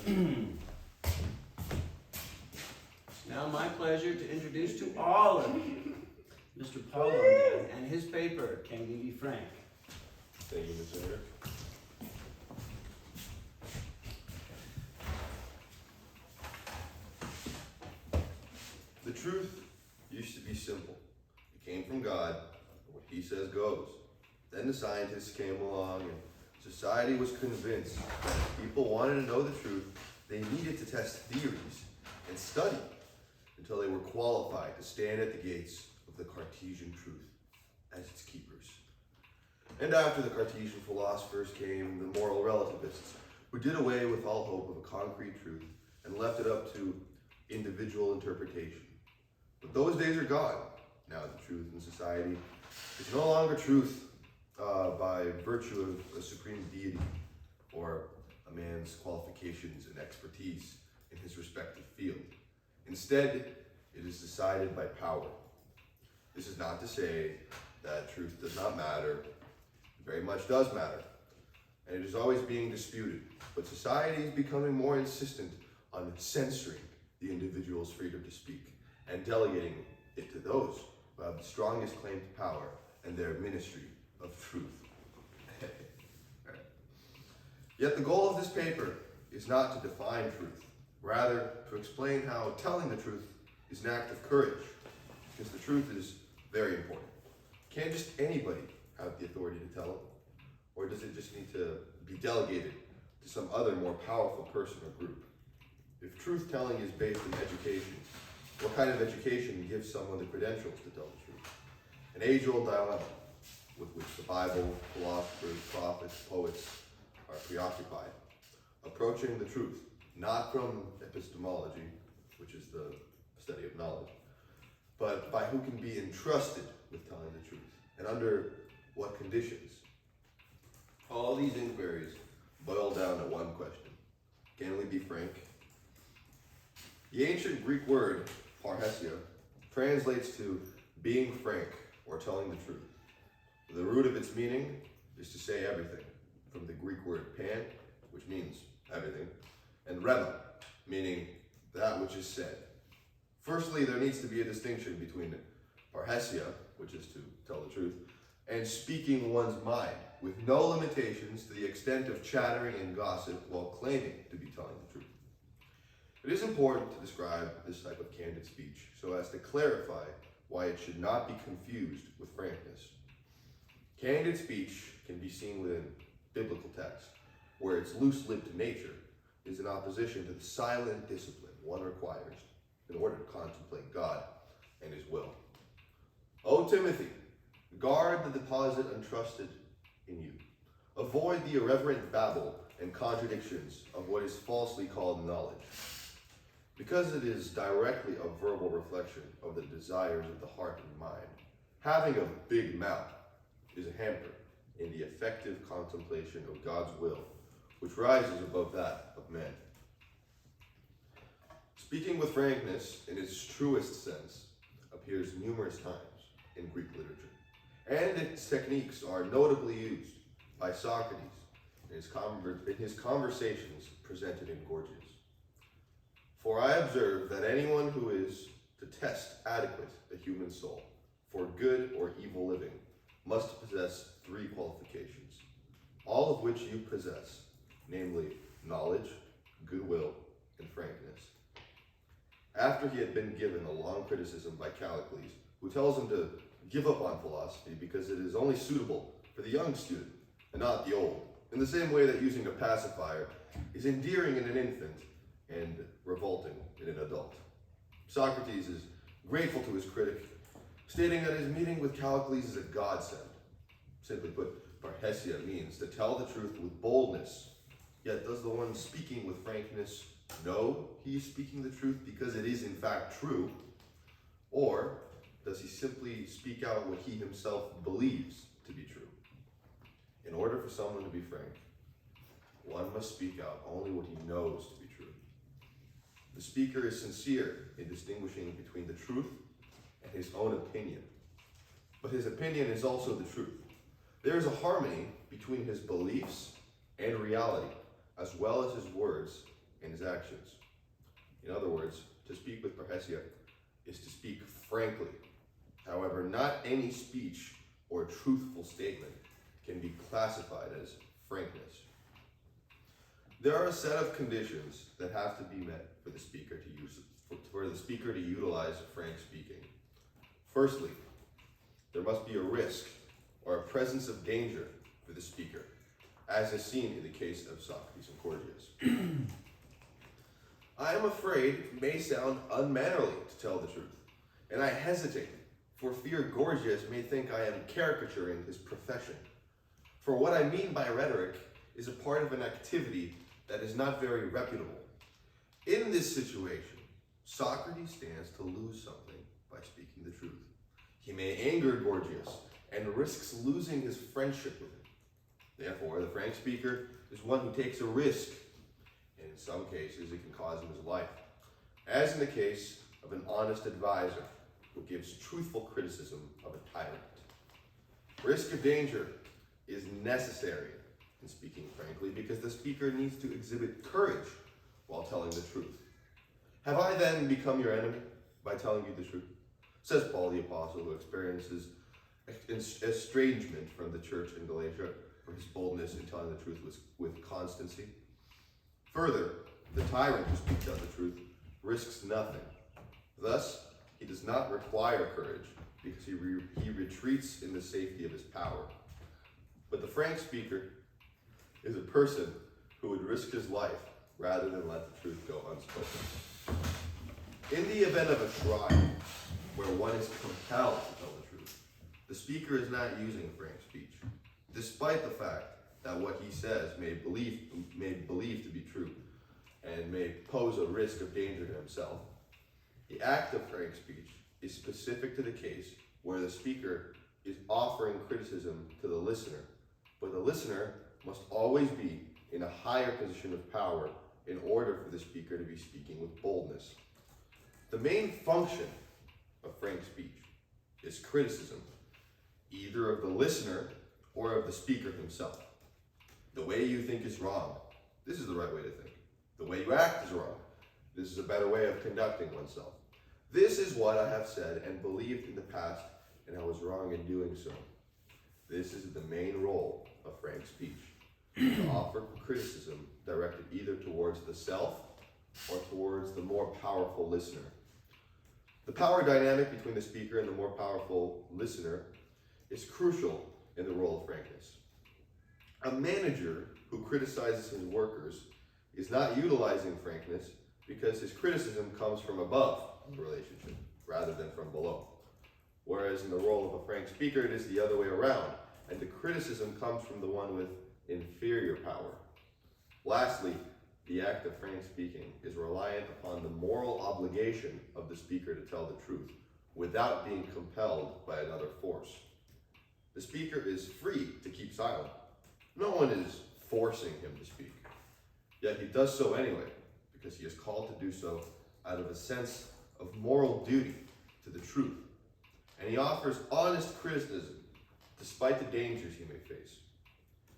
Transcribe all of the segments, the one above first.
It's now my pleasure to introduce to all of you Mr. Paul Lunga and his paper, Can We Be Frank? Thank you, Mr. Senator. The truth used to be simple. It came from God, and what he says goes. Then the scientists came along, and society was convinced that if people wanted to know the truth, they needed to test theories and study until they were qualified to stand at the gates of the Cartesian truth as its keepers. And after the Cartesian philosophers came the moral relativists, who did away with all hope of a concrete truth and left it up to individual interpretation. But those days are gone. Now the truth in society is no longer truth by virtue of a supreme deity or a man's qualifications and expertise in his respective field. Instead, it is decided by power. This is not to say that truth does not matter. It very much does matter. And it is always being disputed. But society is becoming more insistent on censoring the individual's freedom to speak and delegating it to those who have the strongest claim to power and their ministry of truth. Yet the goal of this paper is not to define truth, rather to explain how telling the truth is an act of courage, because the truth is very important. Can't just anybody have the authority to tell it, or does it just need to be delegated to some other more powerful person or group? If truth telling is based on education, what kind of education gives someone the credentials to tell the truth? An age-old dilemma with which the Bible, philosophers, prophets, poets are preoccupied. Approaching the truth, not from epistemology, which is the study of knowledge, but by who can be entrusted with telling the truth, and under what conditions. All these inquiries boil down to one question. Can we be frank? The ancient Greek word, parrhesia, translates to being frank or telling the truth. The root of its meaning is to say everything, from the Greek word pan, which means everything, and rema, meaning that which is said. Firstly, there needs to be a distinction between parrhesia, which is to tell the truth, and speaking one's mind, with no limitations to the extent of chattering and gossip while claiming to be telling the truth. It is important to describe this type of candid speech so as to clarify why it should not be confused with frankness. Candid speech can be seen within biblical text, where its loose-lipped nature is in opposition to the silent discipline one requires in order to contemplate God and his will. O Timothy, guard the deposit entrusted in you. Avoid the irreverent babble and contradictions of what is falsely called knowledge, because it is directly a verbal reflection of the desires of the heart and mind. Having a big mouth is a hamper in the effective contemplation of God's will, which rises above that of men. Speaking with frankness in its truest sense appears numerous times in Greek literature, and its techniques are notably used by Socrates in his conversations presented in Gorgias. For I observe that anyone who is to test adequate the human soul for good or evil living must possess three qualifications, all of which you possess, namely knowledge, goodwill, and frankness. After he had been given a long criticism by Callicles, who tells him to give up on philosophy because it is only suitable for the young student and not the old, in the same way that using a pacifier is endearing in an infant and revolting in an adult. Socrates is grateful to his critic, stating that his meeting with Callicles is a godsend. Simply put, parrhesia means to tell the truth with boldness. Yet does the one speaking with frankness know he is speaking the truth because it is in fact true? Or does he simply speak out what he himself believes to be true? In order for someone to be frank, one must speak out only what he knows to be true. The speaker is sincere in distinguishing between the truth and his own opinion. But his opinion is also the truth. There is a harmony between his beliefs and reality, as well as his words and his actions. In other words, to speak with parrhesia is to speak frankly. However, not any speech or truthful statement can be classified as frankness. There are a set of conditions that have to be met for the speaker to utilize frank speaking. Firstly, there must be a risk or a presence of danger for the speaker, as is seen in the case of Socrates and Gorgias. I am afraid it may sound unmannerly to tell the truth, and I hesitate, for fear Gorgias may think I am caricaturing his profession. For what I mean by rhetoric is a part of an activity that is not very reputable. In this situation, Socrates stands to lose something by speaking the truth. He may anger Gorgias and risks losing his friendship with him. Therefore, the frank speaker is one who takes a risk, and in some cases it can cost him his life, as in the case of an honest advisor who gives truthful criticism of a tyrant. Risk of danger is necessary in speaking frankly because the speaker needs to exhibit courage while telling the truth. Have I then become your enemy by telling you the truth? Says Paul the Apostle, who experiences estrangement from the church in Galatia for his boldness in telling the truth with constancy. Further, the tyrant who speaks out the truth risks nothing. Thus, he does not require courage because he retreats in the safety of his power. But the frank speaker is a person who would risk his life rather than let the truth go unspoken. In the event of a trial where one is compelled to tell the truth, the speaker is not using frank speech, despite the fact that what he says may believe to be true and may pose a risk of danger to himself. The act of frank speech is specific to the case where the speaker is offering criticism to the listener, but the listener must always be in a higher position of power in order for the speaker to be speaking with boldness. The main function of frank speech is criticism, either of the listener or of the speaker himself. The way you think is wrong. This is the right way to think. The way you act is wrong. This is a better way of conducting oneself. This is what I have said and believed in the past, and I was wrong in doing so. This is the main role of frank speech, to offer criticism directed either towards the self or towards the more powerful listener. The power dynamic between the speaker and the more powerful listener is crucial in the role of frankness. A manager who criticizes his workers is not utilizing frankness because his criticism comes from above the relationship rather than from below. Whereas in the role of a frank speaker, it is the other way around, and the criticism comes from the one with inferior power. Lastly, the act of frank speaking is reliant upon the moral obligation of the speaker to tell the truth without being compelled by another force. The speaker is free to keep silent. No one is forcing him to speak. Yet he does so anyway, because he is called to do so out of a sense of moral duty to the truth. And he offers honest criticism despite the dangers he may face.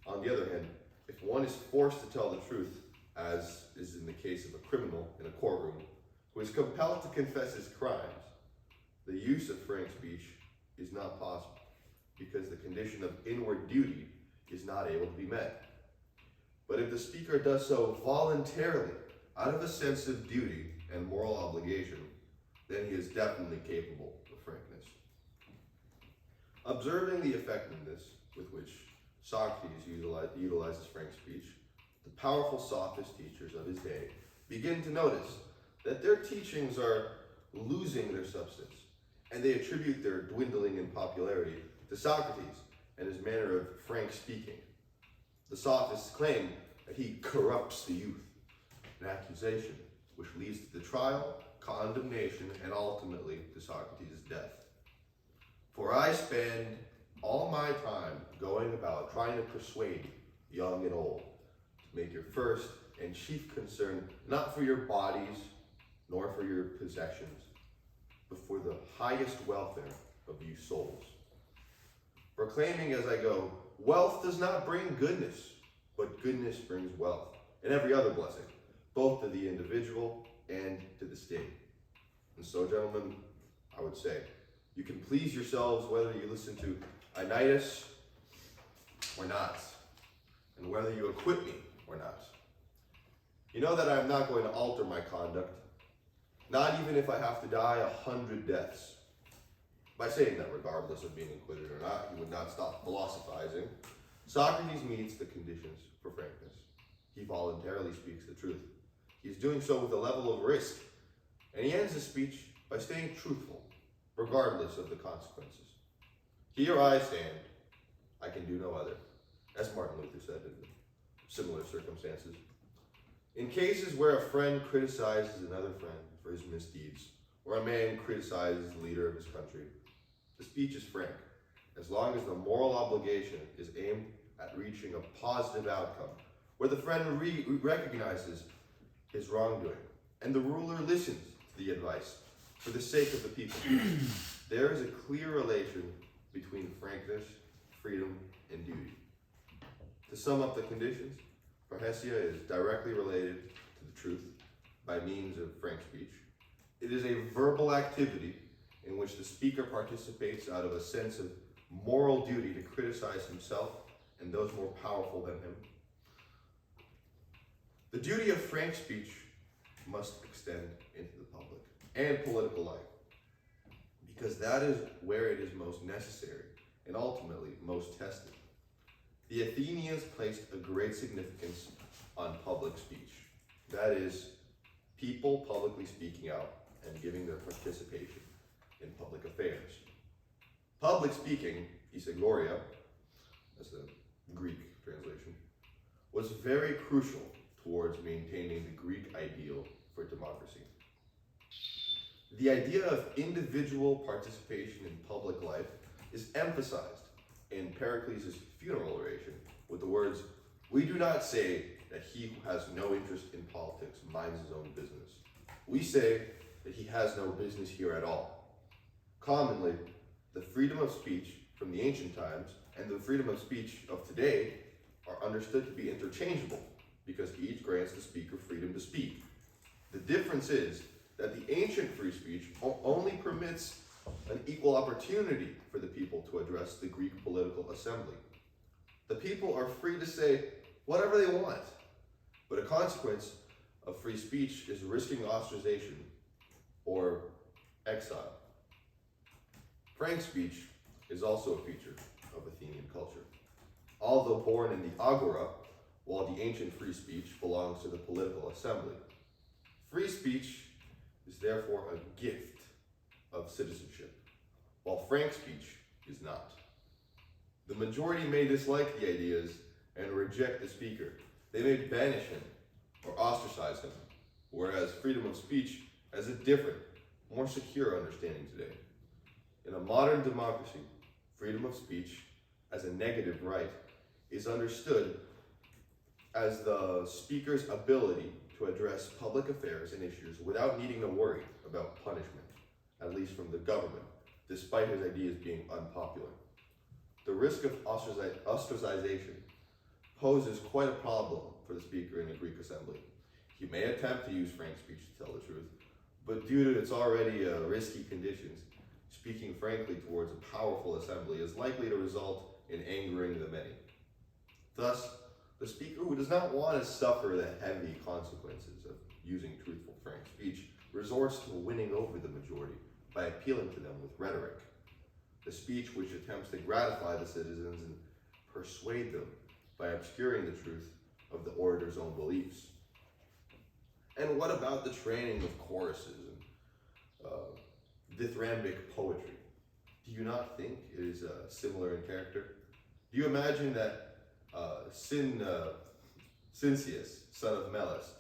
On the other hand, if one is forced to tell the truth, as is in the case of a criminal in a courtroom who is compelled to confess his crimes, the use of frank speech is not possible because the condition of inward duty is not able to be met. But if the speaker does so voluntarily, out of a sense of duty and moral obligation, then he is definitely capable of frankness. Observing the effectiveness with which Socrates utilizes frank speech, the powerful sophist teachers of his day begin to notice that their teachings are losing their substance, and they attribute their dwindling in popularity to Socrates and his manner of frank speaking. The sophists claim that he corrupts the youth, an accusation which leads to the trial, condemnation, and ultimately to Socrates' death. For I spend all my time going about trying to persuade young and old to make your first and chief concern not for your bodies nor for your possessions, but for the highest welfare of you souls. Proclaiming as I go, wealth does not bring goodness, but goodness brings wealth, and every other blessing. both to the individual and to the state. And so, gentlemen, I would say, you can please yourselves whether you listen to Anitus or not, and whether you acquit me or not. You know that I am not going to alter my conduct, not even if I have to die 100 deaths. By saying that, regardless of being acquitted or not, he would not stop philosophizing. Socrates meets the conditions for frankness. He voluntarily speaks the truth. He is doing so with a level of risk, and he ends his speech by staying truthful, regardless of the consequences. Here I stand, I can do no other, as Martin Luther said in similar circumstances. In cases where a friend criticizes another friend for his misdeeds, or a man criticizes the leader of his country, the speech is frank, as long as the moral obligation is aimed at reaching a positive outcome, where the friend recognizes his wrongdoing, and the ruler listens to the advice for the sake of the people. There is a clear relation between frankness, freedom, and duty. To sum up the conditions, parrhesia is directly related to the truth by means of frank speech. It is a verbal activity in which the speaker participates out of a sense of moral duty to criticize himself and those more powerful than him. The duty of frank speech must extend into the public and political life, because that is where it is most necessary and ultimately most tested. The Athenians placed a great significance on public speech. That is, people publicly speaking out and giving their participation in public affairs. Public speaking, isagoria, as the Greek translation, was very crucial towards maintaining the Greek ideal for democracy. The idea of individual participation in public life is emphasized in Pericles' funeral oration with the words, "We do not say that he who has no interest in politics minds his own business. We say that he has no business here at all." Commonly, the freedom of speech from the ancient times and the freedom of speech of today are understood to be interchangeable because each grants the speaker freedom to speak. The difference is that the ancient free speech only permits an equal opportunity for the people to address the Greek political assembly. The people are free to say whatever they want, but a consequence of free speech is risking ostracization or exile. Frank speech is also a feature of Athenian culture. Although born in the agora, while the ancient free speech belongs to the political assembly, free speech is therefore a gift of citizenship, while frank speech is not. The majority may dislike the ideas and reject the speaker. They may banish him or ostracize him, whereas freedom of speech has a different, more secure understanding today. In a modern democracy, freedom of speech as a negative right is understood as the speaker's ability to address public affairs and issues without needing to worry about punishment, at least from the government, despite his ideas being unpopular. The risk of ostracization poses quite a problem for the speaker in a Greek assembly. He may attempt to use frank speech to tell the truth, but due to its already risky conditions, speaking frankly towards a powerful assembly is likely to result in angering the many. Thus, the speaker who does not want to suffer the heavy consequences of using truthful frank speech resorts to winning over the majority by appealing to them with rhetoric. The speech which attempts to gratify the citizens and persuade them by obscuring the truth of the orator's own beliefs. And what about the training of choruses and dithyrambic poetry? Do you not think it is similar in character? Do you imagine that Cincius, son of Melas,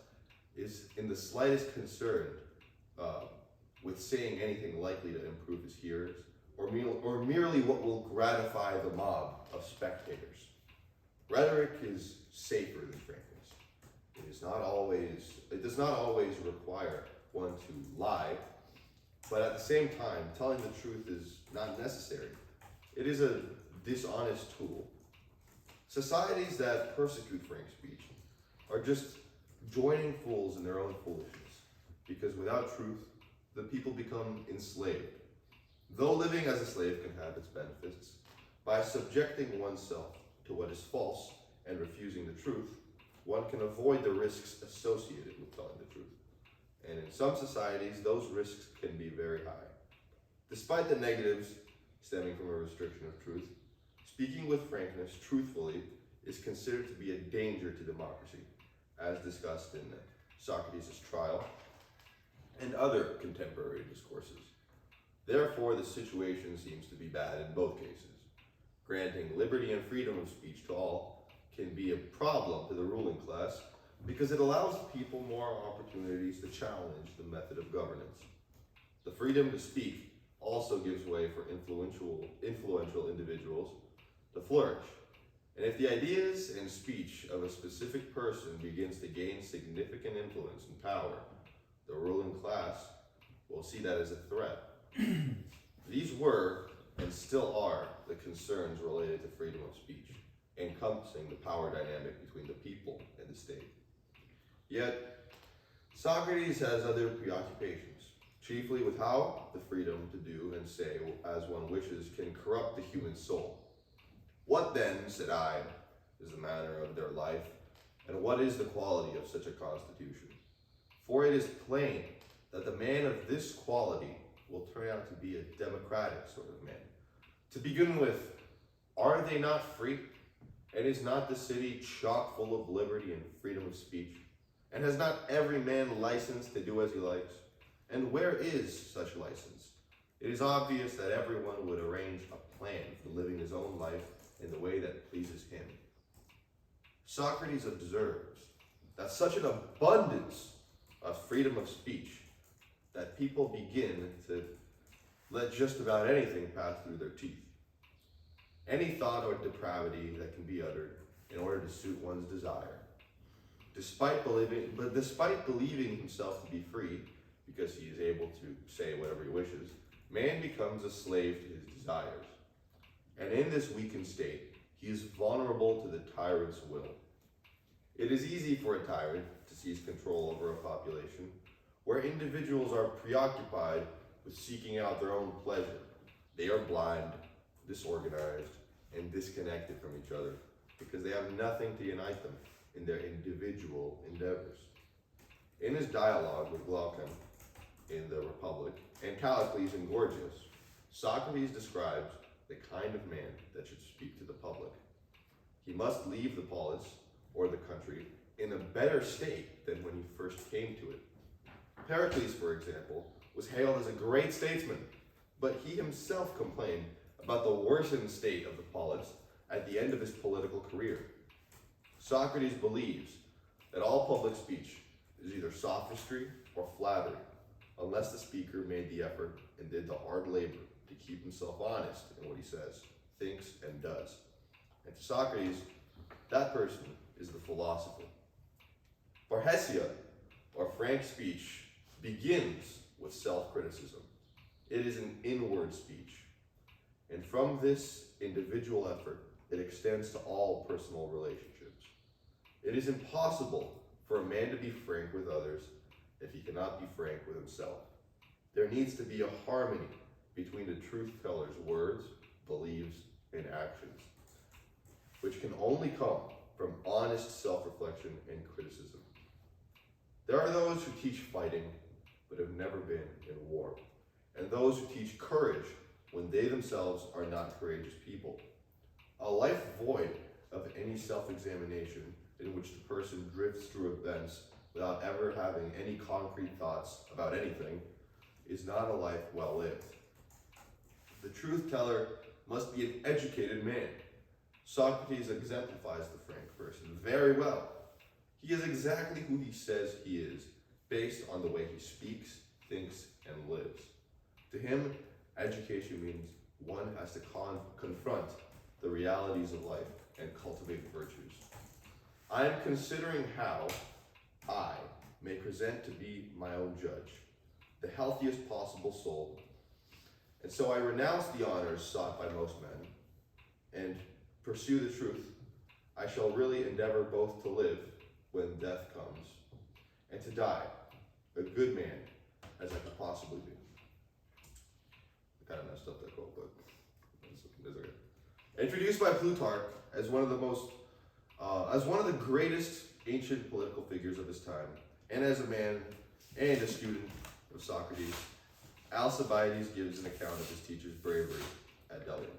is in the slightest concern with saying anything likely to improve his hearers, or merely what will gratify the mob of spectators? Rhetoric is safer than frankness. It does not always require one to lie, but at the same time, telling the truth is not necessary. It is a dishonest tool. Societies that persecute frank speech are just joining fools in their own foolishness, because without truth, the people become enslaved. Though living as a slave can have its benefits, by subjecting oneself to what is false and refusing the truth, one can avoid the risks associated with telling the truth. And in some societies, those risks can be very high. Despite the negatives stemming from a restriction of truth, speaking with frankness truthfully is considered to be a danger to democracy, as discussed in Socrates' trial and other contemporary discourses. Therefore, the situation seems to be bad in both cases. Granting liberty and freedom of speech to all can be a problem to the ruling class because it allows people more opportunities to challenge the method of governance. The freedom to speak also gives way for influential individuals to flourish. And if the ideas and speech of a specific person begins to gain significant influence and power, the ruling class will see that as a threat. These were, and still are, the concerns related to freedom of speech, encompassing the power dynamic between the people and the state. Yet, Socrates has other preoccupations, chiefly with how the freedom to do and say as one wishes can corrupt the human soul. What then, said I, is the manner of their life, and what is the quality of such a constitution? For it is plain that the man of this quality will turn out to be a democratic sort of man. To begin with, are they not free? And is not the city chock full of liberty and freedom of speech? And has not every man license to do as he likes? And where is such license? It is obvious that everyone would arrange a plan for living his own life in the way that pleases him. Socrates observes that such an abundance of freedom of speech that people begin to let just about anything pass through their teeth. Any thought or depravity that can be uttered in order to suit one's desire. Despite believing himself to be free, because he is able to say whatever he wishes, man becomes a slave to his desires. And in this weakened state, he is vulnerable to the tyrant's will. It is easy for a tyrant to seize control over a population where individuals are preoccupied with seeking out their own pleasure. They are blind, disorganized, and disconnected from each other because they have nothing to unite them in their individual endeavors. In his dialogue with Glaucon in the Republic and Callicles in Gorgias, Socrates describes the kind of man that should speak to the public. He must leave the polis, or the country, in a better state than when he first came to it. Pericles, for example, was hailed as a great statesman, but he himself complained about the worsened state of the polis at the end of his political career. Socrates believes that all public speech is either sophistry or flattery, unless the speaker made the effort and did the hard labor to keep himself honest in what he says, thinks, and does. And to Socrates, that person is the philosopher. Parrhesia, or frank speech, begins with self-criticism. It is an inward speech. And from this individual effort, it extends to all personal relationships. It is impossible for a man to be frank with others if he cannot be frank with himself. There needs to be a harmony between the truth teller's words, beliefs, and actions, which can only come from honest self-reflection and criticism. There are those who teach fighting, but have never been in war, and those who teach courage when they themselves are not courageous people. A life void of any self-examination in which the person drifts through events without ever having any concrete thoughts about anything is not a life well lived. The truth teller must be an educated man. Socrates exemplifies the frank person very well. He is exactly who he says he is, based on the way he speaks, thinks, and lives. To him, education means one has to confront the realities of life and cultivate virtues. I am considering how I may present to be my own judge, the healthiest possible soul. And so I renounce the honors sought by most men and pursue the truth. I shall really endeavor both to live when death comes and to die, a good man as I could possibly be. I kind of messed up that quote, but it's okay. Introduced by Plutarch as one of the greatest ancient political figures of his time, and as a man and a student of Socrates, Alcibiades gives an account of his teacher's bravery at Delium.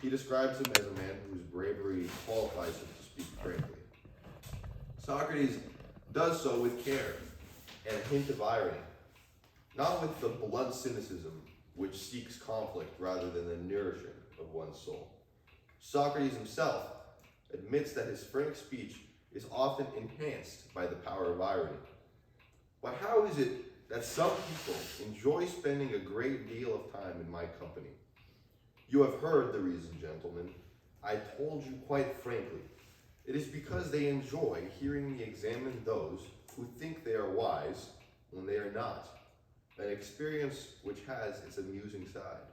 He describes him as a man whose bravery qualifies him to speak frankly. Socrates does so with care and a hint of irony, not with the blunt cynicism which seeks conflict rather than the nourishing of one's soul. Socrates himself admits that his frank speech is often enhanced by the power of irony. But how is it that some people enjoy spending a great deal of time in my company? You have heard the reason, gentlemen. I told you quite frankly. It is because they enjoy hearing me examine those who think they are wise when they are not, an experience which has its amusing side.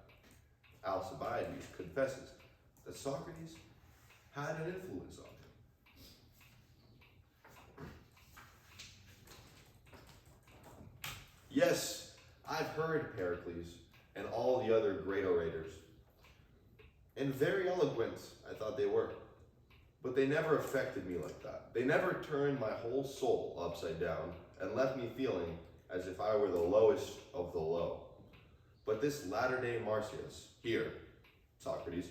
Alcibiades confesses that Socrates had an influence on him. Yes, I've heard Pericles and all the other great orators, and very eloquent I thought they were, but they never affected me like that. They never turned my whole soul upside down and left me feeling as if I were the lowest of the low. But this latter-day Marsyas, here, Socrates,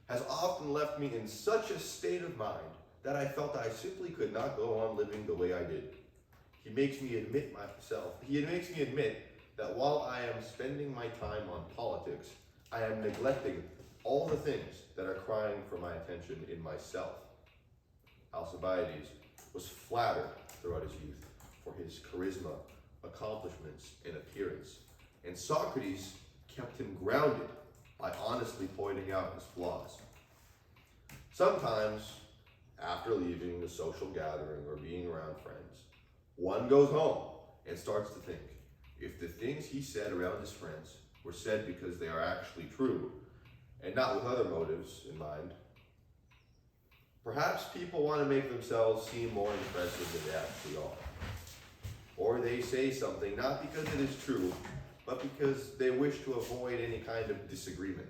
has often left me in such a state of mind that I felt I simply could not go on living the way I did. He makes me admit that while I am spending my time on politics, I am neglecting all the things that are crying for my attention in myself. Alcibiades was flattered throughout his youth for his charisma, accomplishments, and appearance, and Socrates kept him grounded by honestly pointing out his flaws. Sometimes, after leaving the social gathering or being around friends, one goes home and starts to think, if the things he said around his friends were said because they are actually true, and not with other motives in mind, perhaps people want to make themselves seem more impressive than they actually are. Or they say something not because it is true, but because they wish to avoid any kind of disagreement.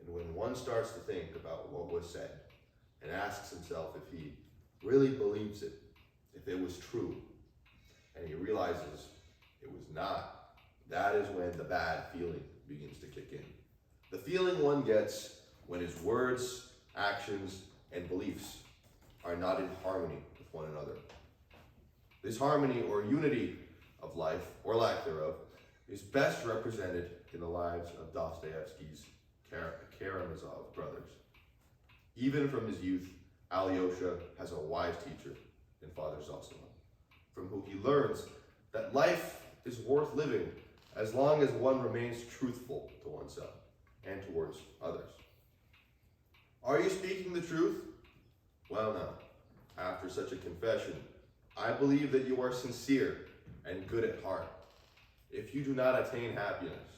And when one starts to think about what was said and asks himself if he really believes it, if it was true, and he realizes it was not, that is when the bad feeling begins to kick in. The feeling one gets when his words, actions, and beliefs are not in harmony with one another. This harmony or unity of life, or lack thereof, is best represented in the lives of Dostoevsky's Karamazov brothers. Even from his youth, Alyosha has a wise teacher in Father Zosima, from whom he learns that life is worth living as long as one remains truthful to oneself and towards others. Are you speaking the truth? Well, now, after such a confession, I believe that you are sincere and good at heart. If you do not attain happiness,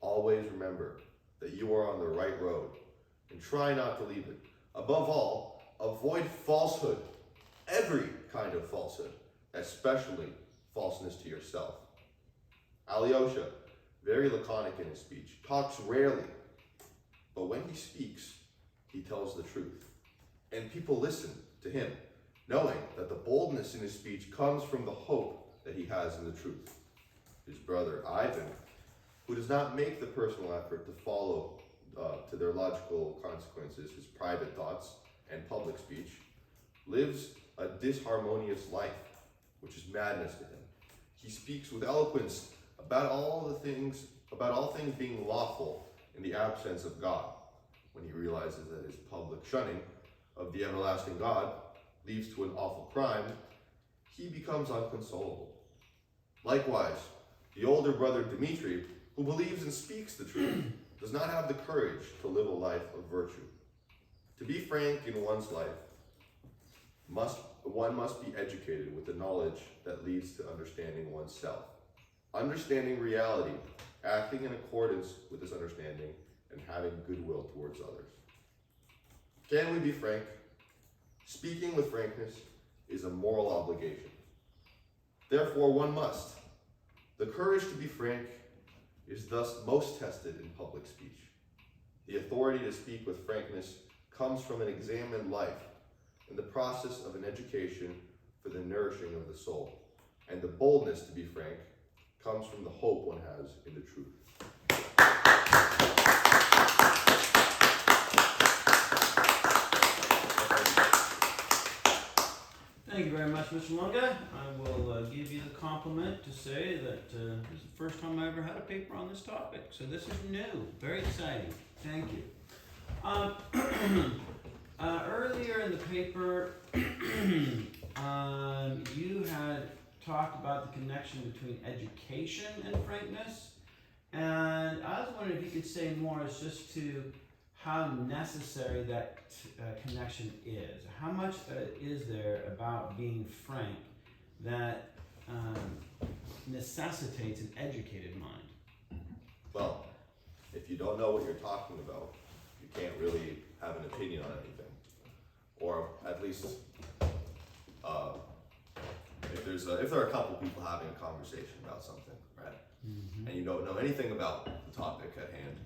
always remember that you are on the right road and try not to leave it. Above all, avoid falsehood, every kind of falsehood, especially falseness to yourself. Alyosha, very laconic in his speech, talks rarely, but when he speaks, he tells the truth. And people listen to him, knowing that the boldness in his speech comes from the hope that he has in the truth. His brother, Ivan, who does not make the personal effort to follow to their logical consequences his private thoughts and public speech, lives a disharmonious life, which is madness to him. He speaks with eloquence about all things being lawful in the absence of God. When he realizes that his public shunning of the everlasting God leads to an awful crime, he becomes unconsolable. Likewise, the older brother Dmitri, who believes and speaks the truth, does not have the courage to live a life of virtue. To be frank in one's life, one must be educated with the knowledge that leads to understanding oneself. Understanding reality, acting in accordance with this understanding, and having goodwill towards others. Can we be frank? Speaking with frankness is a moral obligation. Therefore, one must. The courage to be frank is thus most tested in public speech. The authority to speak with frankness comes from an examined life and the process of an education for the nourishing of the soul. And the boldness to be frank comes from the hope one has in the truth. Thank you very much, Mr. Lunga. I will give you the compliment to say that this is the first time I ever had a paper on this topic, so this is new, very exciting. Thank you. Earlier in the paper, you had talked about the connection between education and frankness, and I was wondering if you could say more as just to how necessary that connection is. How much is there about being frank that necessitates an educated mind? Well, if you don't know what you're talking about, you can't really have an opinion on anything. Or at least, if there are a couple people having a conversation about something, right? Mm-hmm. And you don't know anything about the topic at hand,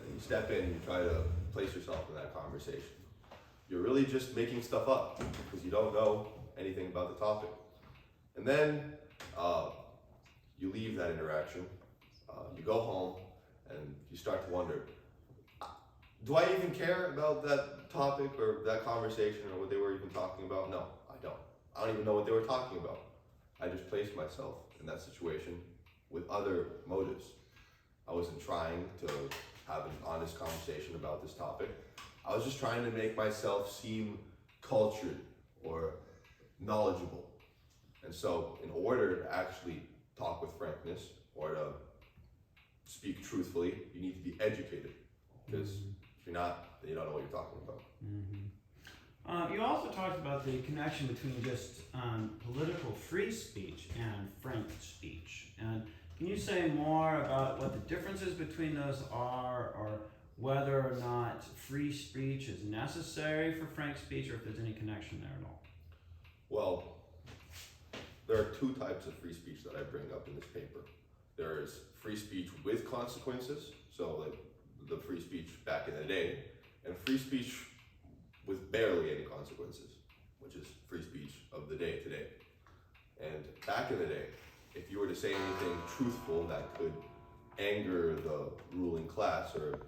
and you step in and you try to place yourself in that conversation. You're really just making stuff up because you don't know anything about the topic. And then you leave that interaction, you go home, and you start to wonder, do I even care about that topic or that conversation or what they were even talking about? No, I don't. I don't even know what they were talking about. I just placed myself in that situation with other motives. I wasn't trying to have an honest conversation about this topic. I was just trying to make myself seem cultured or knowledgeable. And so in order to actually talk with frankness or to speak truthfully, you need to be educated. Because if you're not, then you don't know what you're talking about. Mm-hmm. You also talked about the connection between just political free speech and frank speech. And can you say more about what the differences between those are, or whether or not free speech is necessary for frank speech, or if there's any connection there at all? Well, there are two types of free speech that I bring up in this paper. There is free speech with consequences, so like the free speech back in the day, and free speech with barely any consequences, which is free speech of the day today. And back in the day, if you were to say anything truthful that could anger the ruling class or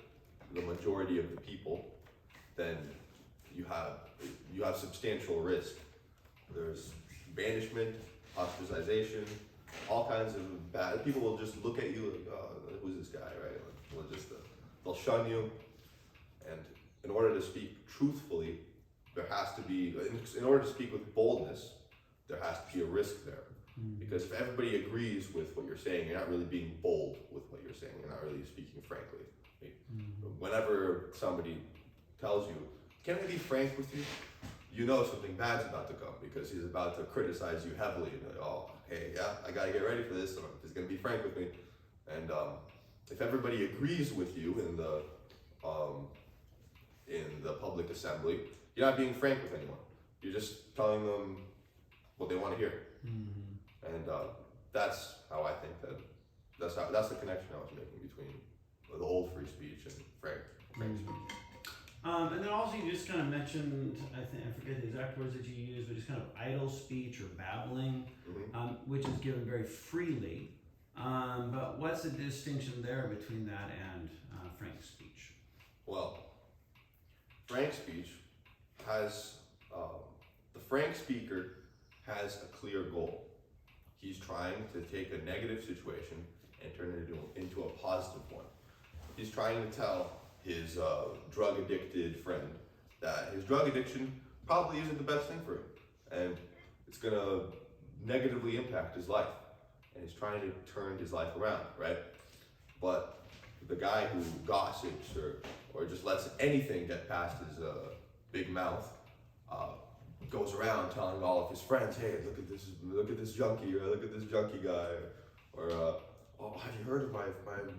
the majority of the people, then you have substantial risk. There's banishment, ostracization, all kinds of bad. People will just look at you like, who's this guy, right? They'll shun you. And in order to speak truthfully, there has to be, in order to speak with boldness, there has to be a risk there. Because if everybody agrees with what you're saying, you're not really being bold with what you're saying. You're not really speaking frankly. Whenever somebody tells you, can I be frank with you? You know something bad's about to come because he's about to criticize you heavily. And like, oh, hey, yeah, I gotta get ready for this. Or he's gonna be frank with me. And if everybody agrees with you in the public assembly, you're not being frank with anyone. You're just telling them what they want to hear. And that's how I think that's the connection I was making between the old free speech and frank speech. And then also you just kind of mentioned, I forget the exact words that you used, but just kind of idle speech or babbling, which is given very freely. But what's the distinction there between that and frank speech? Well, frank speech has, the frank speaker has a clear goal. He's trying to take a negative situation and turn it into a positive one. He's trying to tell his drug-addicted friend that his drug addiction probably isn't the best thing for him, and it's gonna negatively impact his life. And he's trying to turn his life around, right? But the guy who gossips or just lets anything get past his big mouth goes around telling all of his friends, hey, look at this junkie, or look at this junkie guy, or oh, have you heard of my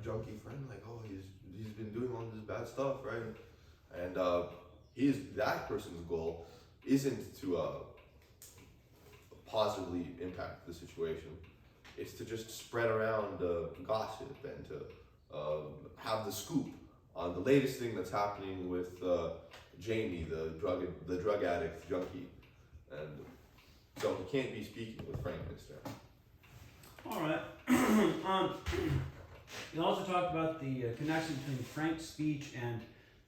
junkie friend? Like, oh, he's been doing all this bad stuff, right? And that person's goal isn't to positively impact the situation. It's to just spread around gossip and to have the scoop on the latest thing that's happening with Jamie, the drug addict junkie, and so he can't be speaking with frankness there. All right. You also talked about the connection between frank speech and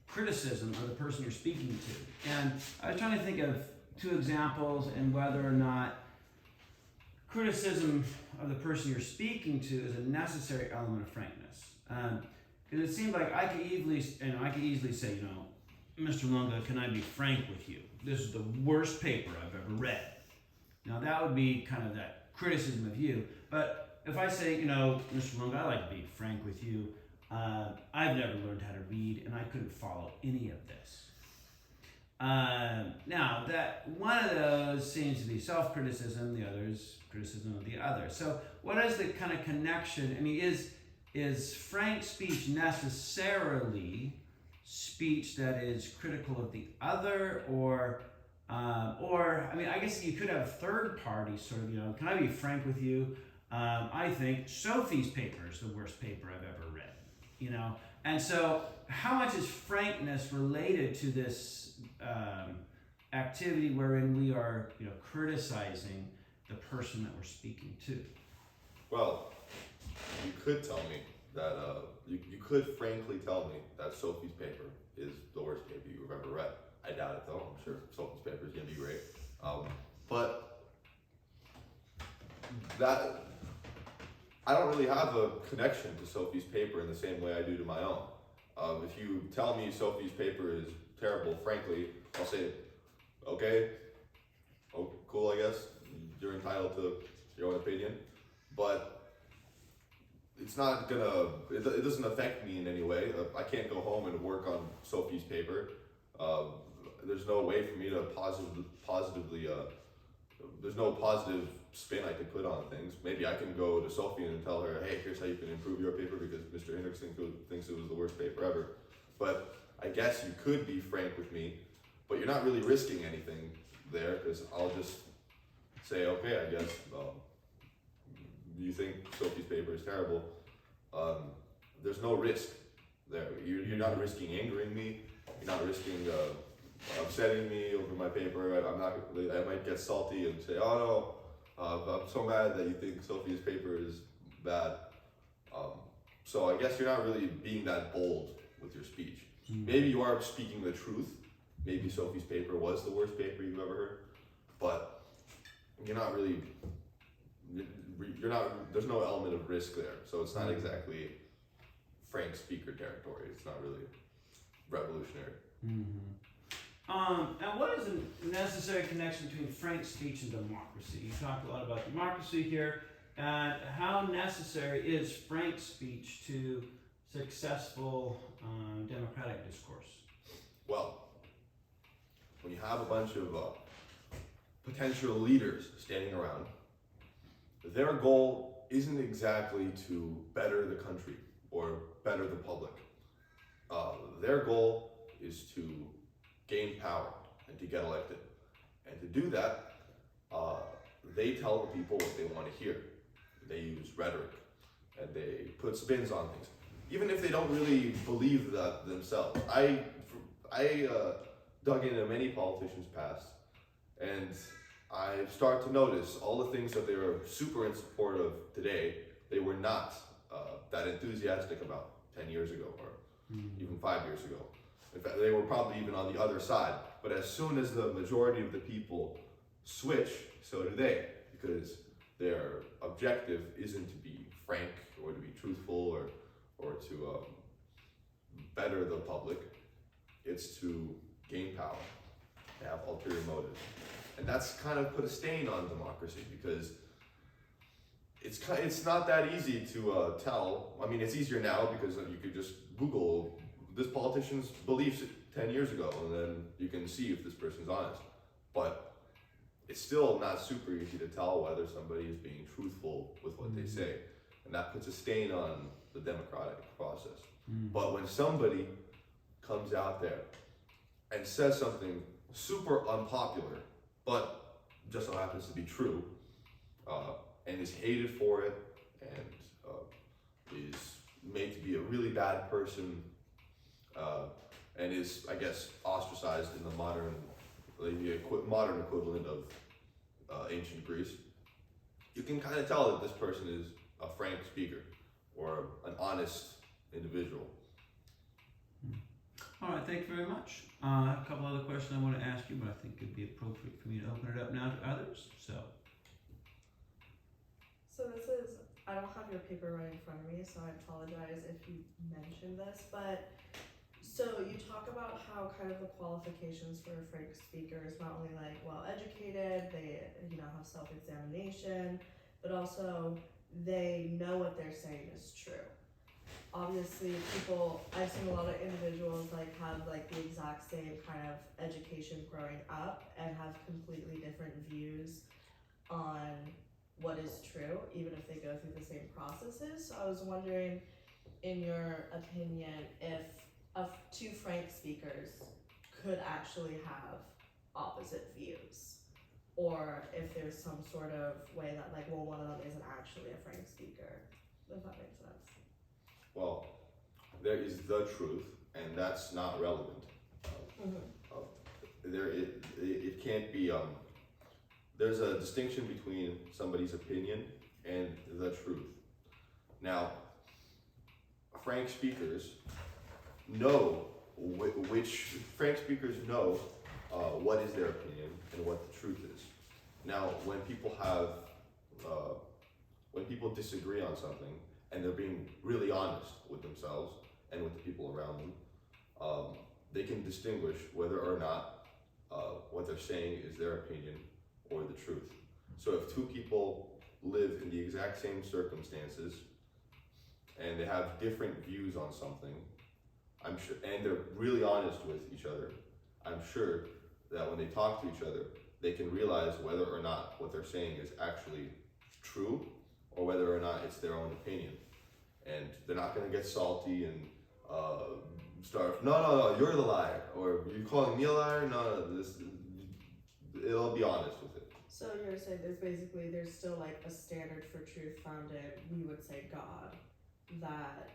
criticism of the person you're speaking to. And I was trying to think of two examples and whether or not criticism of the person you're speaking to is a necessary element of frankness. Because it seemed like I could easily say, Mr. Lunga, can I be frank with you? This is the worst paper I've ever read. Now that would be kind of that criticism of you. But if I say, Mr. Lunga, I like to be frank with you. I've never learned how to read, and I couldn't follow any of this. Now, that one of those seems to be self-criticism, the other is criticism of the other. So what is the kind of connection? I mean, is frank speech necessarily speech that is critical of the other, or I mean, I guess you could have a third party sort of, can I be frank with you? I think Sophie's paper is the worst paper I've ever read, And so how much is frankness related to this activity wherein we are, criticizing the person that we're speaking to? Well, you could tell me that, you could frankly tell me that Sophie's paper is the worst paper you've ever read. I doubt it though, I'm sure Sophie's paper is going to be great. But that, I don't really have a connection to Sophie's paper in the same way I do to my own. If you tell me Sophie's paper is terrible, frankly, I'll say, okay, oh, cool, I guess. You're entitled to your own opinion. But it's not gonna, it doesn't affect me in any way. I can't go home and work on Sophie's paper. There's no way for me to positively, there's no positive spin I can put on things. Maybe I can go to Sophie and tell her, hey, here's how you can improve your paper because Mr. Hendrickson thinks it was the worst paper ever. But I guess you could be frank with me, but you're not really risking anything there because I'll just say, okay, I guess you think Sophie's paper is terrible. There's no risk there. You're not risking angering me. You're not risking upsetting me over my paper. I might get salty and say, oh no, I'm so mad that you think Sophia's paper is bad. So I guess you're not really being that bold with your speech. Maybe you are speaking the truth. Maybe Sophie's paper was the worst paper you've ever heard, but you're not really, there's no element of risk there. So it's not exactly frank speaker territory. It's not really revolutionary. Now, what is a necessary connection between frank speech and democracy? You talked a lot about democracy here, and how necessary is frank speech to successful democratic discourse? Well, when you have a bunch of potential leaders standing around, their goal isn't exactly to better the country or better the public. Their goal is to gain power and to get elected. And to do that, they tell the people what they want to hear. They use rhetoric and they put spins on things, even if they don't really believe that themselves. I dug into many politicians' past, and I start to notice all the things that they were super in support of today, they were not that enthusiastic about 10 years ago or even 5 years ago. In fact, they were probably even on the other side. But as soon as the majority of the people switch, so do they, because their objective isn't to be frank or to be truthful or to better the public. It's to gain power, to have ulterior motives. And that's kind of put a stain on democracy because it's not that easy to tell. I mean, it's easier now because you could just Google this politician's beliefs 10 years ago, and then you can see if this person's honest. But it's still not super easy to tell whether somebody is being truthful with what they say. And that puts a stain on the democratic process. But when somebody comes out there and says something super unpopular, but just so happens to be true, and is hated for it, and is made to be a really bad person, and is, I guess, ostracized in the modern equivalent of ancient Greece, you can kind of tell that this person is a frank speaker or an honest individual. All right, thank you very much. A couple other questions I want to ask you, but I think it'd be appropriate for me to open it up now to others. So this is, I don't have your paper right in front of me, so I apologize if you mentioned this, but so you talk about how kind of the qualifications for a frank speaker is not only like well educated, they have self-examination, but also they know what they're saying is true. Obviously I've seen a lot of individuals like have like the exact same kind of education growing up and have completely different views on what is true, even if they go through the same processes. So I was wondering, in your opinion, if two frank speakers could actually have opposite views, or if there's some sort of way that like, well, one of them isn't actually a frank speaker, if that makes sense. Well, there is the truth, and that's not relevant. It can't be. There's a distinction between somebody's opinion and the truth. Now, frank speakers know frank speakers know what is their opinion and what the truth is. Now, when people disagree on something and they're being really honest with themselves and with the people around them, they can distinguish whether or not what they're saying is their opinion or the truth. So if two people live in the exact same circumstances and they have different views on something, I'm sure, and they're really honest with each other, I'm sure that when they talk to each other, they can realize whether or not what they're saying is actually true or whether or not it's their own opinion. And they're not going to get salty and start, no, you're the liar, or you calling me a liar? No, it'll be honest with it. So you're saying there's still like a standard for truth found in, we would say, God, that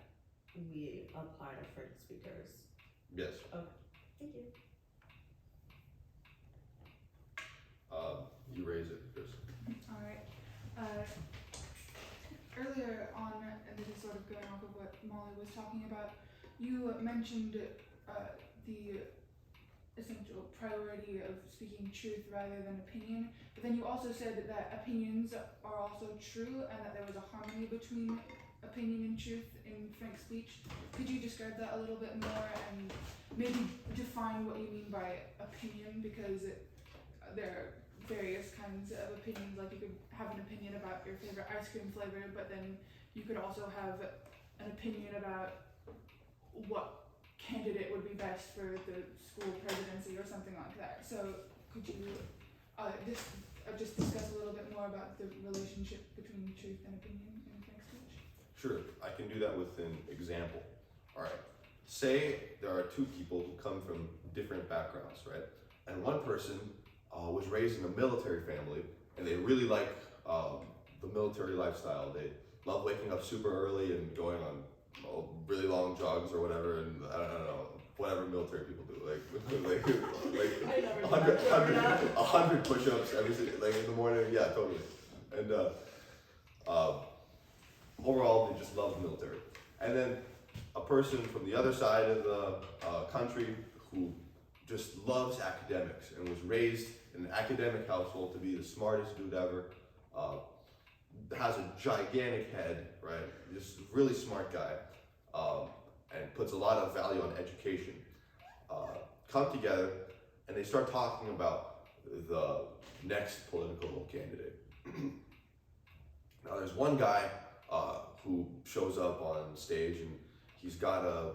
we apply to frank speakers. Yes. Okay, thank you. You raise it, Chris. Alright. Earlier on, and this is sort of going off of what Molly was talking about, you mentioned the essential priority of speaking truth rather than opinion, but then you also said that opinions are also true and that there was a harmony between opinion and truth in frank speech. Could you describe that a little bit more and maybe define what you mean by opinion, because there are various kinds of opinions. Like you could have an opinion about your favorite ice cream flavor, but then you could also have an opinion about what candidate would be best for the school presidency or something like that. So could you just discuss a little bit more about the relationship between truth and opinion in frank speech? Sure, I can do that with an example. All right, say there are two people who come from different backgrounds, right? And one person was raised in a military family, and they really like the military lifestyle. They love waking up super early and going on really long jogs or whatever, and I don't know, whatever military people do, like 100 push-ups every like in the morning. Yeah, totally. And overall, they just love the military. And then a person from the other side of the country who just loves academics and was raised in an academic household to be the smartest dude ever, has a gigantic head, right? Just really smart guy, and puts a lot of value on education, come together and they start talking about the next political candidate. Now there's one guy who shows up on stage and he's got a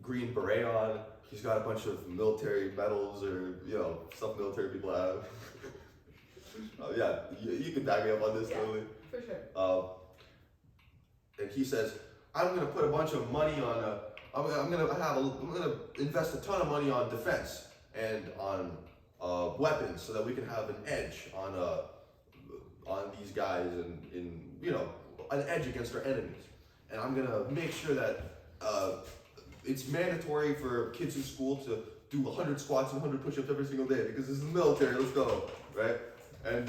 green beret on, he's got a bunch of military medals or stuff military people have. Yeah, you can back me up on this, Lily. For sure. And he says, I'm gonna put a bunch of money on I'm gonna invest a ton of money on defense and on weapons so that we can have an edge on these guys and an edge against our enemies. And I'm gonna make sure that it's mandatory for kids in school to do 100 squats and 100 push-ups every single day because this is the military. Let's go, right? And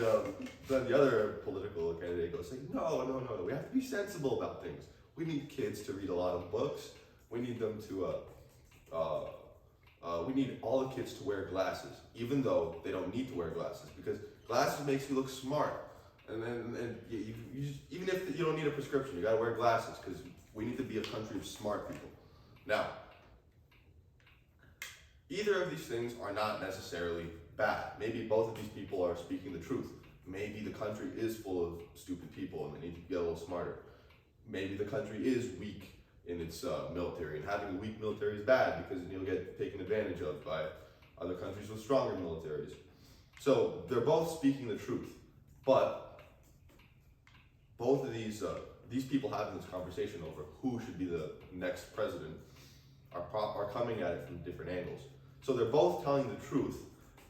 then the other political candidate goes saying, no, we have to be sensible about things. We need kids to read a lot of books. We need them to, we need all the kids to wear glasses, even though they don't need to wear glasses, because glasses makes you look smart. And even if you don't need a prescription, you gotta wear glasses, because we need to be a country of smart people. Now, either of these things are not necessarily bad. Maybe both of these people are speaking the truth. Maybe the country is full of stupid people and they need to get a little smarter. Maybe the country is weak in its military, and having a weak military is bad because you'll get taken advantage of by other countries with stronger militaries. So they're both speaking the truth, but both of these people having this conversation over who should be the next president are coming at it from different angles. So they're both telling the truth,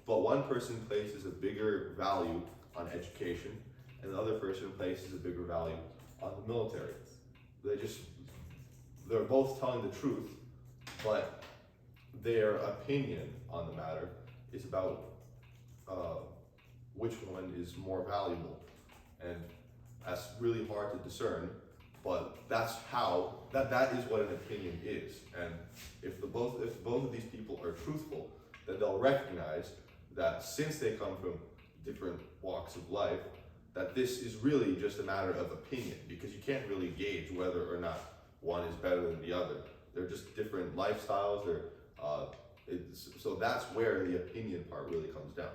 but one person places a bigger value on education and the other person places a bigger value on the military. They're both telling the truth, but their opinion on the matter is about which one is more valuable. And that's really hard to discern, but that's how, that is what an opinion is. And if both of these people are truthful, then they'll recognize that since they come from different walks of life, that this is really just a matter of opinion, because you can't really gauge whether or not one is better than the other. They're just different lifestyles. So that's where the opinion part really comes down.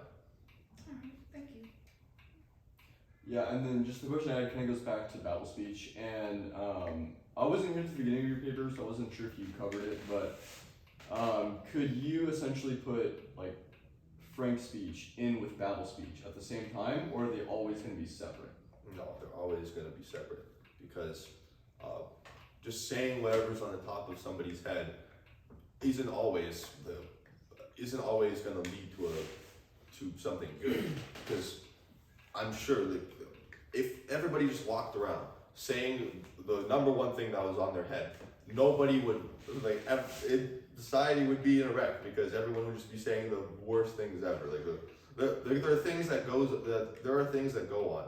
Alright, thank you. Yeah, and then just the question I had kind of goes back to Babel speech, and I wasn't here at the beginning of your paper, so I wasn't sure if you covered it, but could you essentially put like Frank speech in with Babel speech at the same time, or are they always going to be separate? No, they're always going to be separate, because just saying whatever's on the top of somebody's head isn't always going to lead to something good. Because I'm sure that if everybody just walked around saying the number one thing that was on their head, nobody would, society would be in a wreck, because everyone would just be saying the worst things ever. There are things that go on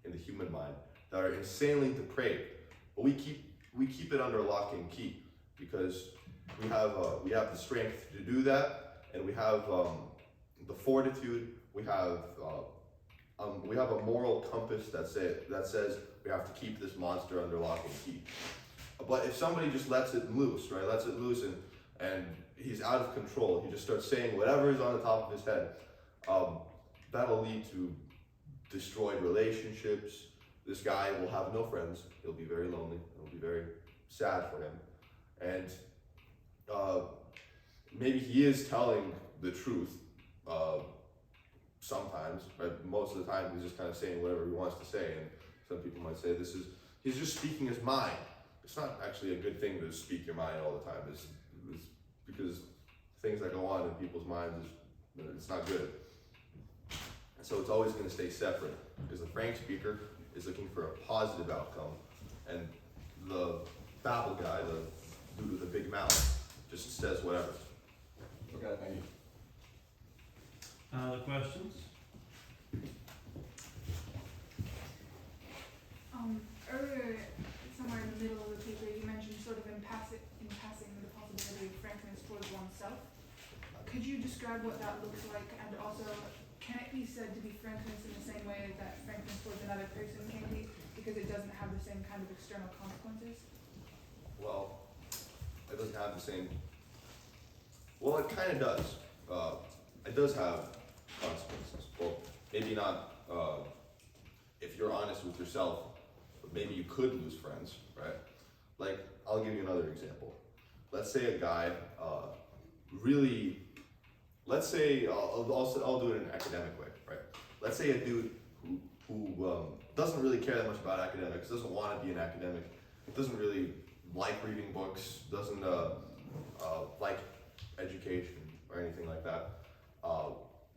in the human mind that are insanely depraved, but we keep it under lock and key because we have the strength to do that, and we have the fortitude. We have a moral compass that says we have to keep this monster under lock and key. But if somebody just lets it loose, and he's out of control, he just starts saying whatever is on the top of his head, that'll lead to destroyed relationships. This guy will have no friends. He'll be very lonely. It'll be very sad for him. And maybe he is telling the truth sometimes, but most of the time he's just kind of saying whatever he wants to say. And some people might say he's just speaking his mind. It's not actually a good thing to speak your mind all the time. It's because things that go on in people's minds, it's not good. And so it's always going to stay separate, because the frank speaker is looking for a positive outcome, and the babble guy, the dude with the big mouth, just says whatever. Okay, thank you. Other questions? Earlier, somewhere in the middle of the paper, you mentioned sort of in passing the possibility of frankness towards oneself. Could you describe what that looks like, and also, can it be said to be frankness in the same way that frankness towards another person can be, because it doesn't have the same kind of external consequences? Well, it doesn't have the same. Well, it kind of does. It does have consequences. Well, maybe not if you're honest with yourself, but maybe you could lose friends, right? Like, I'll give you another example. Let's say a guy I'll do it in an academic way, right? Let's say a dude who doesn't really care that much about academics, doesn't want to be an academic, doesn't really like reading books, doesn't like education or anything like that.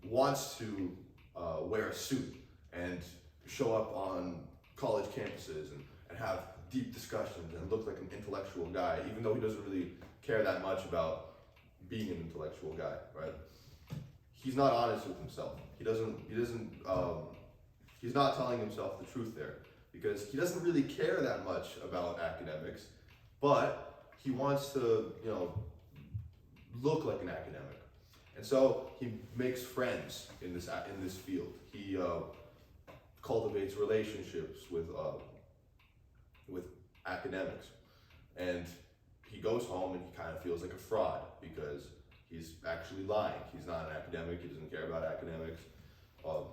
wants to wear a suit and show up on college campuses and have deep discussions and look like an intellectual guy, even though he doesn't really care that much about being an intellectual guy, right? He's not honest with himself. He's not telling himself the truth there, because he doesn't really care that much about academics, but he wants to, look like an academic. And so he makes friends in this field. He cultivates relationships with academics, and he goes home and he kind of feels like a fraud because he's actually lying. He's not an academic. He doesn't care about academics. Or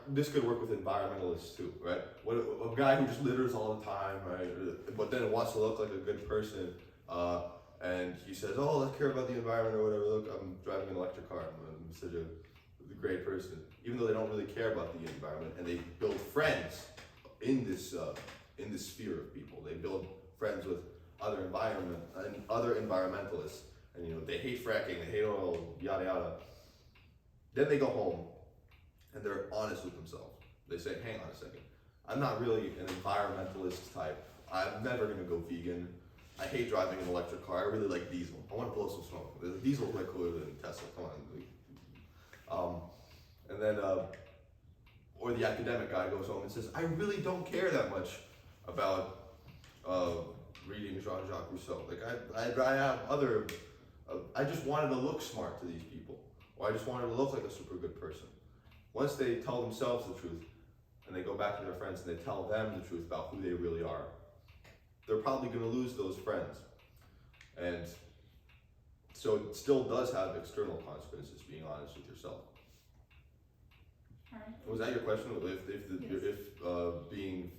this could work with environmentalists too, right? A guy who just litters all the time, right? But then wants to look like a good person, and he says, "Oh, let's care about the environment or whatever. Look, I'm driving an electric car. I'm such a great person." Even though they don't really care about the environment, and they build friends in this sphere of people. They build friends with other environmentalists, and they hate fracking, they hate oil, yada yada. Then they go home, and they're honest with themselves. They say, "Hang on a second, I'm not really an environmentalist type. I'm never gonna go vegan. I hate driving an electric car. I really like diesel. I want to blow some smoke. The diesel is way cooler than Tesla. Come on." And then, or the academic guy goes home and says, "I really don't care that much about reading Jean-Jacques Rousseau. Like I have other. I just wanted to look smart to these people, or I just wanted to look like a super good person." Once they tell themselves the truth, and they go back to their friends and they tell them the truth about who they really are, they're probably going to lose those friends. And so it still does have external consequences, being honest with yourself. Alright. Was that your question? Yes. If being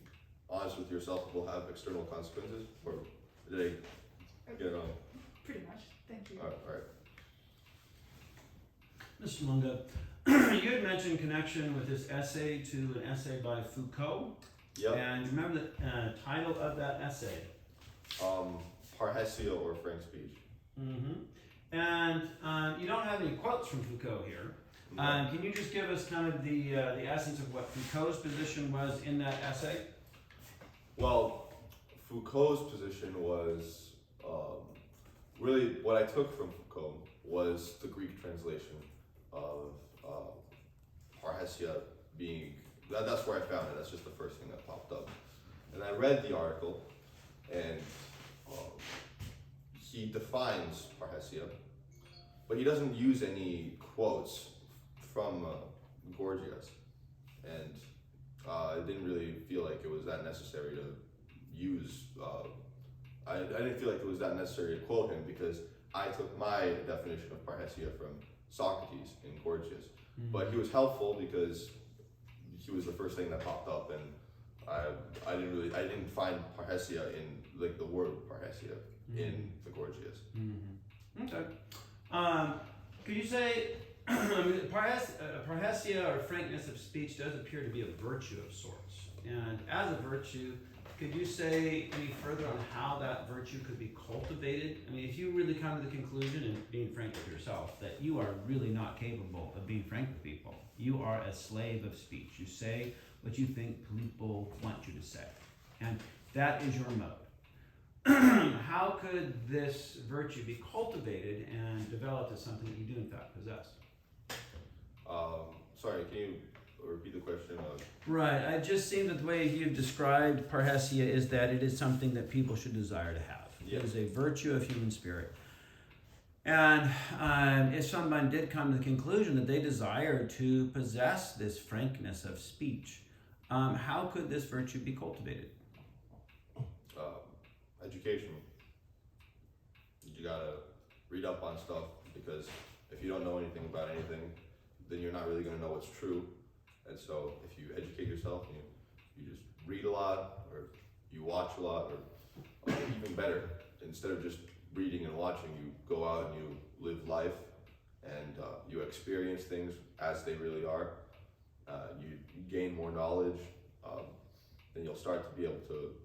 honest with yourself will have external consequences? Or did I get it wrong? Pretty much. Thank you. All right. Mr. Lunga, you had mentioned connection with this essay to an essay by Foucault. Yep. And do you remember the title of that essay? Parrhesia or frank speech. Mm-hmm. And you don't have any quotes from Foucault here. No. Can you just give us kind of the essence of what Foucault's position was in that essay? Well, Foucault's position was really what I took from Foucault was the Greek translation of Parrhesia being, that's where I found it. That's just the first thing that popped up. And I read the article, and he defines Parrhesia, but he doesn't use any quotes from Gorgias. And I didn't really feel like it was that necessary to use, I didn't feel like it was that necessary to quote him, because I took my definition of Parrhesia from Socrates in Gorgias. Mm-hmm. But he was helpful because he was the first thing that popped up, and I didn't find Parrhesia in, like, the word Parrhesia in the Gorgias. Mm-hmm. Okay. Could you say, Parrhesia or frankness of speech does appear to be a virtue of sorts. And as a virtue, could you say any further on how that virtue could be cultivated? I mean, if you really come to the conclusion, and being frank with yourself, that you are really not capable of being frank with people, you are a slave of speech. You say what you think people want you to say. And that is your mode. How could this virtue be cultivated and developed as something that you do in fact possess? Sorry, can you repeat the question? Right, it just seems that the way you've described Parrhesia is that it is something that people should desire to have. Yeah. It is a virtue of human spirit. And if someone did come to the conclusion that they desire to possess this frankness of speech, how could this virtue be cultivated? Education. You gotta read up on stuff, because if you don't know anything about anything, then you're not really gonna know what's true. And so if you educate yourself and you just read a lot, or you watch a lot, or even better, instead of just reading and watching, you go out and you live life, and you experience things as they really are. You gain more knowledge, then you'll start to be able to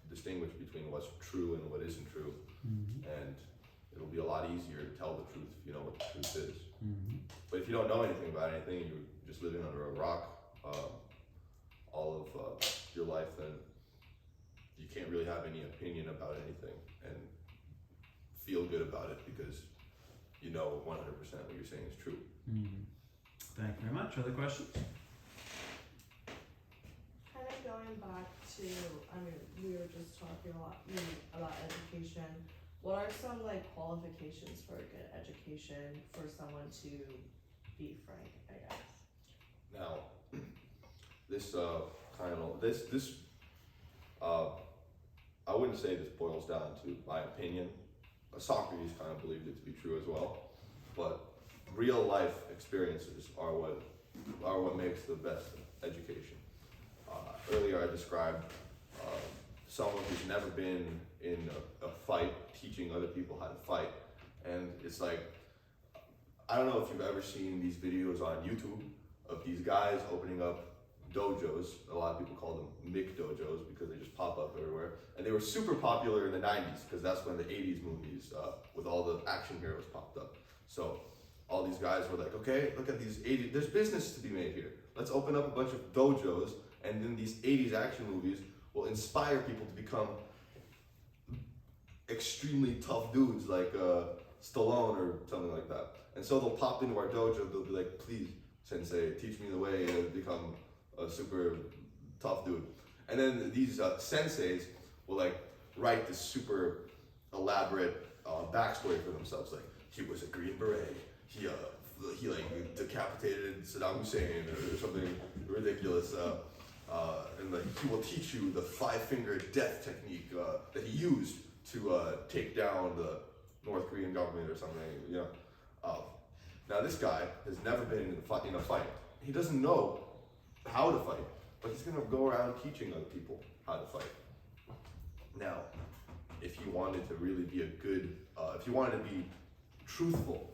distinguish between what's true and what isn't true. Mm-hmm. And it'll be a lot easier to tell the truth if you know what the truth is. Mm-hmm. But if you don't know anything about anything, you're just living under a rock all of your life, then you can't really have any opinion about anything and feel good about it because you know 100% what you're saying is true. Mm-hmm. Thank you very much. Other questions? Kind of going back to, I mean, we were just talking a lot about education. What are some like qualifications for a good education for someone to be frank, I guess? Now, this I wouldn't say this boils down to my opinion. Socrates kind of believed it to be true as well, but real life experiences are what makes the best education. Earlier I described someone who's never been in a fight teaching other people how to fight, and it's like, I don't know if you've ever seen these videos on YouTube of these guys opening up dojos. A lot of people call them Mick dojos because they just pop up everywhere. And they were super popular in the 90s because that's when the 80s movies with all the action heroes popped up. So all these guys were like, okay, look at these 80s, there's business to be made here. Let's open up a bunch of dojos, and then these 80s action movies will inspire people to become extremely tough dudes like Stallone or something like that. And so they'll pop into our dojo, they'll be like, please, sensei, teach me the way to become a super tough dude. And then these senseis will like write this super elaborate backstory for themselves. Like, he was a Green Beret, he like decapitated Saddam Hussein or something ridiculous. And like, he will teach you the 5-finger death technique that he used to take down the North Korean government or something, you know. Now this guy has never been in a fight. He doesn't know how to fight, but he's gonna go around teaching other people how to fight. Now, if he wanted to really be if he wanted to be truthful,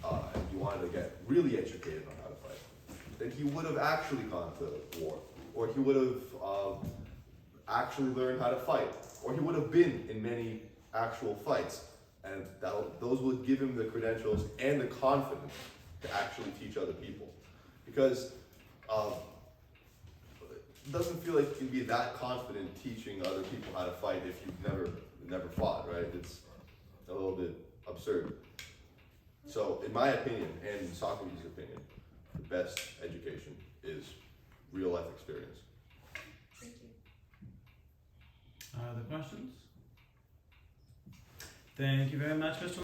and he wanted to get really educated on how to fight, then he would have actually gone to war, or he would have actually learned how to fight, or he would have been in many actual fights, and those would give him the credentials and the confidence to actually teach other people. Because it doesn't feel like you can be that confident teaching other people how to fight if you've never fought, right? It's a little bit absurd. So in my opinion, and in Socrates' opinion, the best education is real life experience. Thank you. Other questions? Thank you very much, Mr.